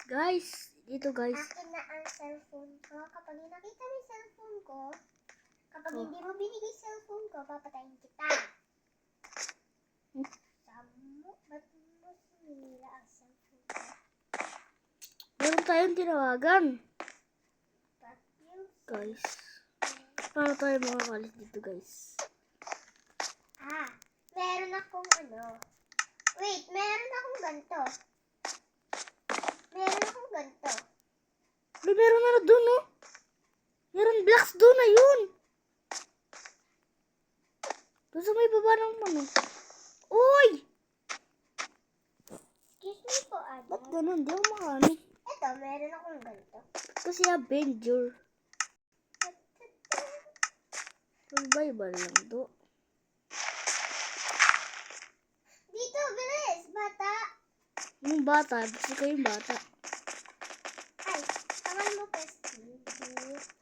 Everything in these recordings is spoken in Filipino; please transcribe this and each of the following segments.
Guys, dito guys. Akin na ang cellphone ko. Kapag nakita mo yung cellphone ko, kapag Oh. hindi mo binigay cellphone ko, papatayin kita. Ba't mo sinira ang cellphone ko? Meron tayong tinawagan. Ba't yung Guys. Paano tayo makakalis dito guys? meron akong Wait, meron akong ganito. Meron na doon, no? Meron blocks doon na yun. Doon sa may baba ng ano. Uy! Excuse me po, Ada. Ba't ganun? Di ako makano. Ito, meron akong ganito. Kasi Avenger. Survival lang to. Dito, bilis, bata. Yung bata, gusto ko yung bata. Ay, pangalan mo, Pesti.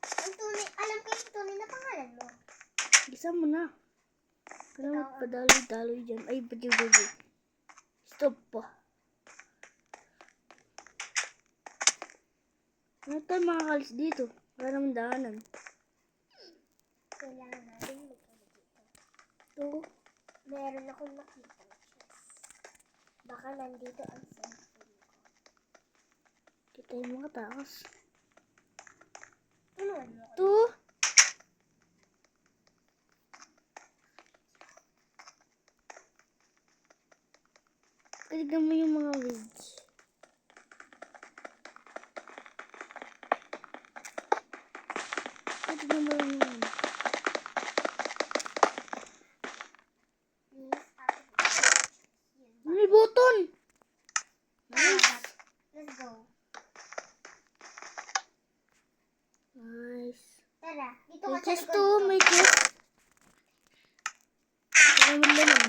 Ang tunay, alam ko yung tunay na pangalan mo. Isa mo na. Kaya magpadaloy-daloy dyan. Ay, badi-badi. Stop pa. Ano tayo makakalis dito? Wala naman daanan. Kailangan natin mag-ano dito. Ito. Meron akong nakita na chest. Baka nandito ang cellphone ko. Hindi tayo makatakas. Tulungan mo. Ito. Tignan mo yung mga weeds. Tignan mo yung mga. May button! Nice! Let's go. Nice. Tara, dito May ka sa chest likod to, ko. may chest. Saka mo naman.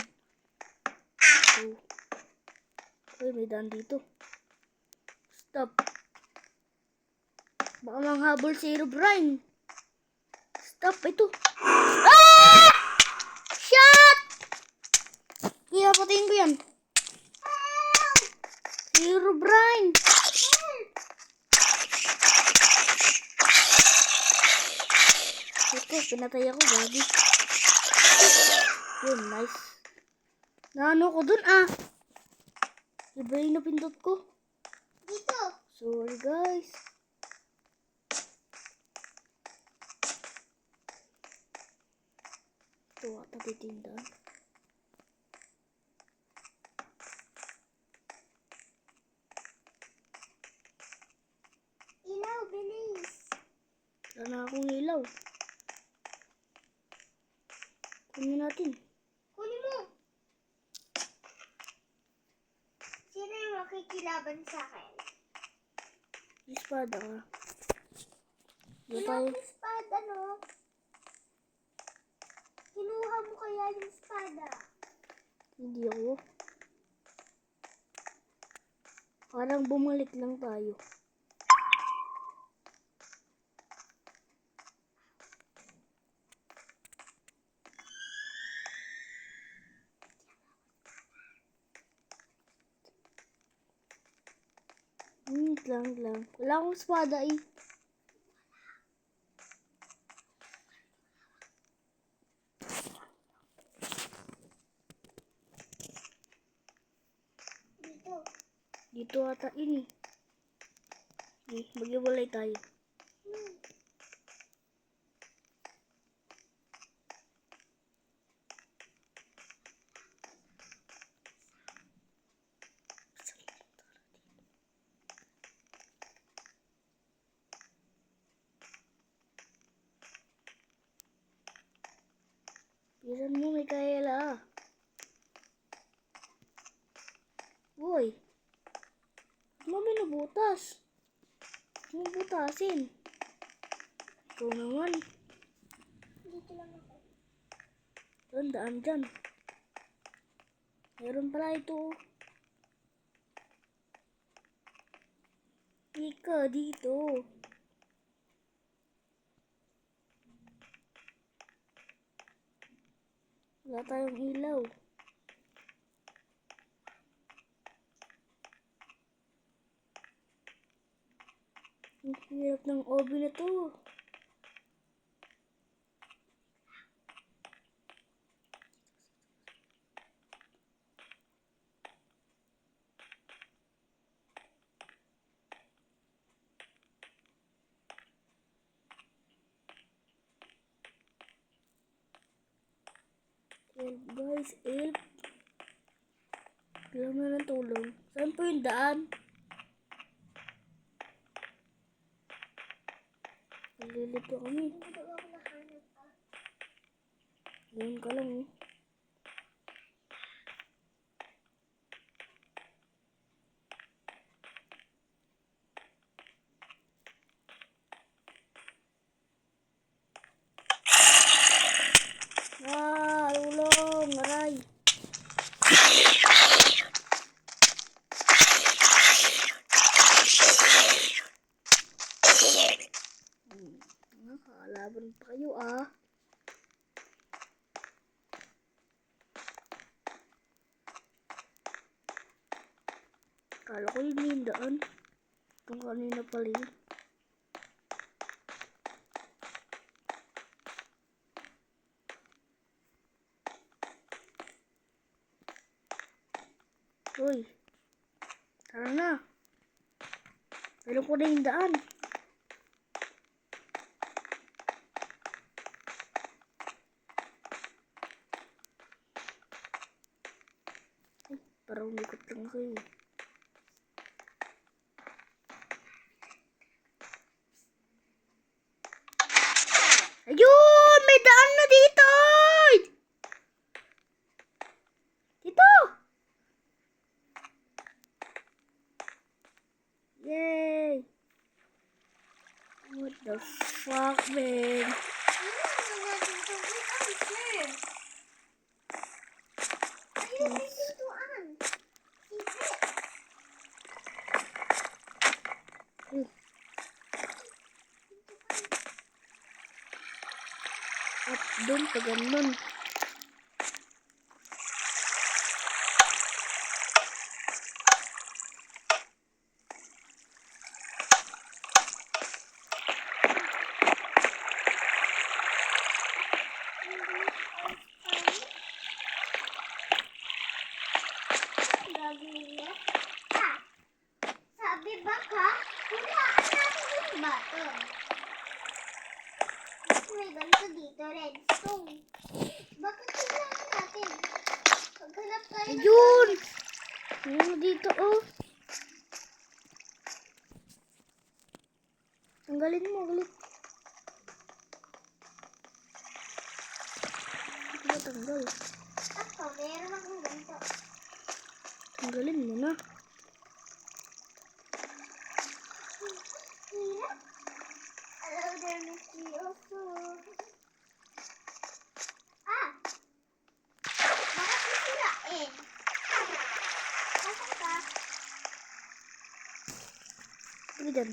Oh. Uy, may daan dito. Stop. Baka manghabol si Herobrine. Stop, ito. Ah! Shot! Kaya patayin ko yan. Si Herobrine. Ito, pinatay ako, gabi. Yun, nice. Naano ko dun, Iba yung napindot ko. Dito. Sorry, guys. Ito, ata titinda. Ilaw, bilis. Wala na akong ilaw. Kunin natin. Kunin mo. Sino yung makikilaban sa akin? Espada ka. Di Wala tayo. akong espada, no? Kinuha mo kaya yung espada? Hindi ako. Parang bumalik lang tayo. Lang. Wala akong espada eh. Dito. Dito ata ini. Mag-iwalay tayo. Pisan mo, Mikaela. Uy. Ano may nabutas? Ano butasin? Ikaw naman. Dito lang ako. Tandaan dyan. Meron pala ito. Ika, dito. Wala tayong ilaw. Ang hirap ng obi na to. Help guys, help. Kailangan ng tulong. Saan po yung daan? Nalilito kami. Hindi ko ako nahanap pa. Ngayon ka lang eh. Ulong, aray. Nakakalaban pa kayo ah. Kala ko yun yung daan. Itong kanina pala yun. Uy. Tara na. Alam ko na yung daan. Ay, parang likot lang ako eh. Ayun! May daan na dito! Dito! Yay! What the fuck, man? Ayun, may pintuan. Secret. Up doon pa ganun. Gagawin niya. Ah, sabi baka, hulaan natin yung bato. May ganito dito, redstone. Bakit kailangan natin? Paghanap tayo ng... Ayun! Ayun dito, oh. Tanggalin mo ulit. Hindi ba tanggal? Ako, meron akong ganito. Tanggalin mo na. Hirap. Hello there, Miss Yoso. Ah! Bakit sisirain? Nasaan ka? Sige dyan.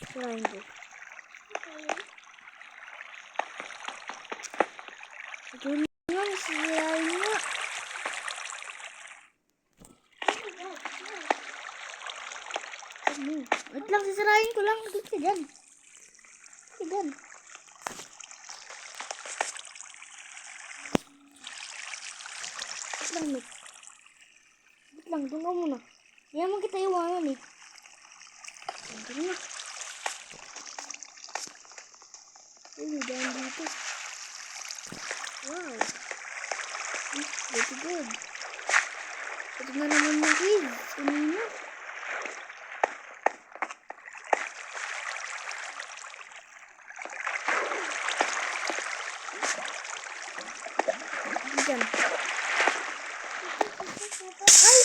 Sirahin ko. Okay. Ayun yun, sirahin mo. Ano? Wait lang, sisirahin ko lang. Dito ka dyan. Dito ka dyan. Wait lang, Nick. Wait lang, doon ka muna. Hindi naman kita iwanan eh. Doon na. Uy, daan dito. Wow. Very good. Ito na naman yung kids. Kanina. Diyan. Ay!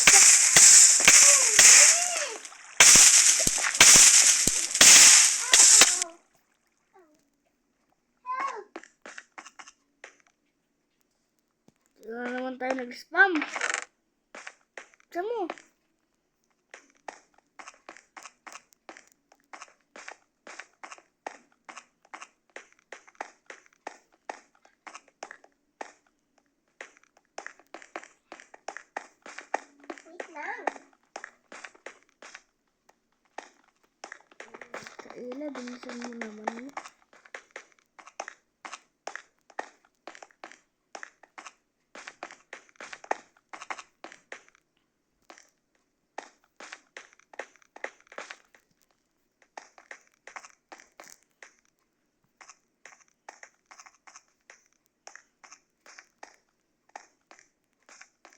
Diyan na naman tayo nag-spam. Diyan mo. Wait lang. Ela, bilisan mo naman.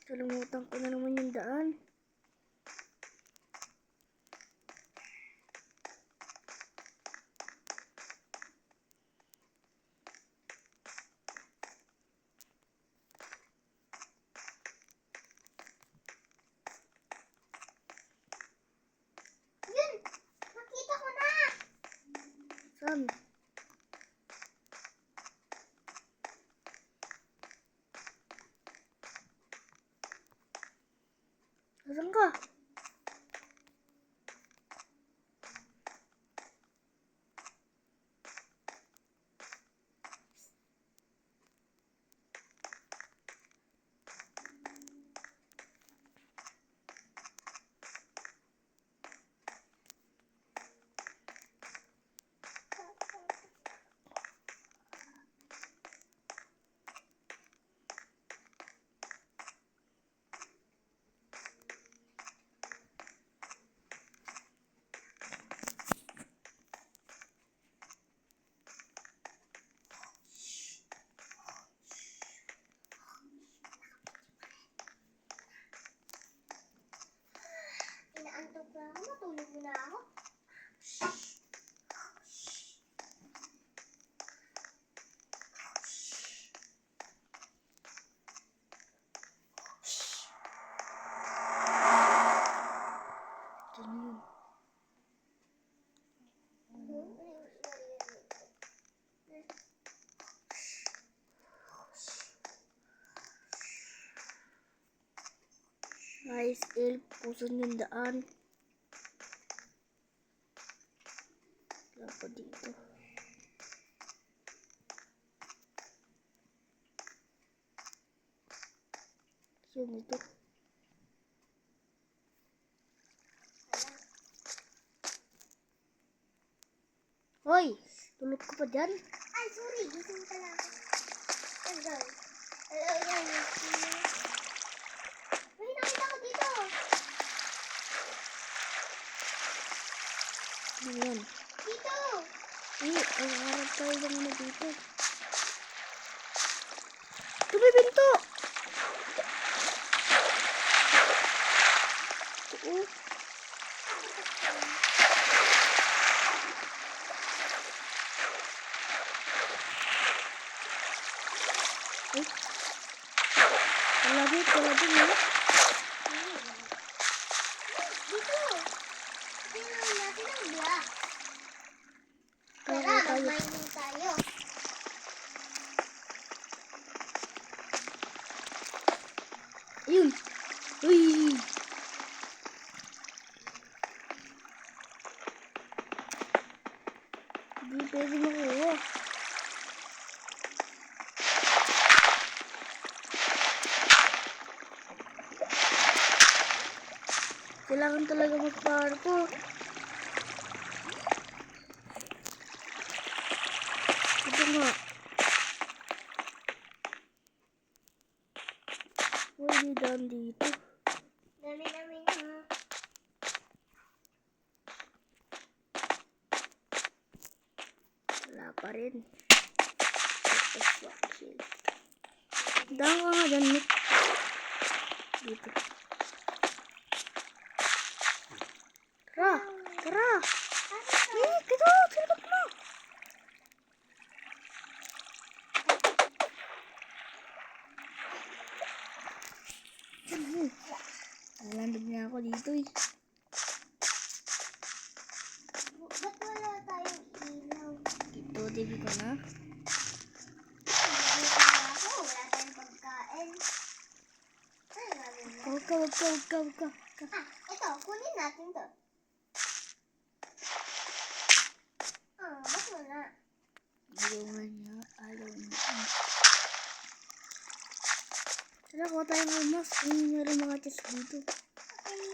Kalimutan ko na naman yung daan. Yun! Nakita ko na! Saan? Saan ka? Inaantok na ako. Matulog na ako. Diyan yun. Guys, puso yung daan. Wala pa dito. Yun ito. Hoy! Tulog ka pa dyan? Ay, sorry. Gising pala ako. Hello. Hello, guys. May nakita ko dito. Ano yan? Dito. Ay, harap tayo lang na dito. Ito may binto! Oo. Eh? Wala din eh. Dito. Tingnan natin ang black. Kaya Tara, tayo. mag-mining tayo. Ayun! Uy! Hindi pwede makuha. Kailangan talaga mag-parkour. Ito nga. Pwede daan dito. Dami-dami na. Wala pa rin. Daan ka nga dyan, Nick. Dito. Tara! Tara! Nick, ito! Silipot mo! Nalandog niya ako dito eh. Ba't wala tayong ilaw? Dito, dibi ko na. Dito na ako. Wala tayong pagkain. Ay, gagawin mo. Huwag ka. Ah, ito. Kunin natin to. Ah, ba't wala? Ayaw niya. Tara, kuha tayo ng mas. Meron mga chest dito. Okay.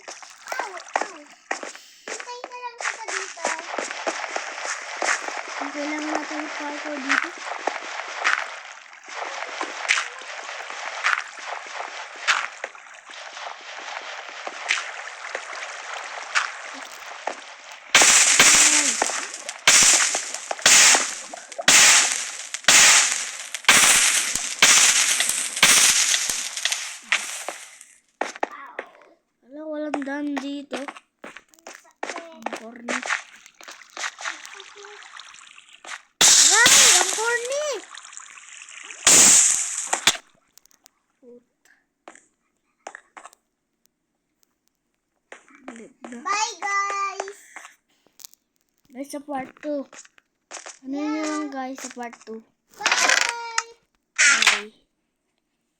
Ow! Ow! Hintay na lang kita dito. kailangan natin i-parkour dito. Wala, walang daan dito. Ang corny. Ay, ang corny! Bye, guys! Guys, sa part 2. Ano nyo lang guys sa part 2.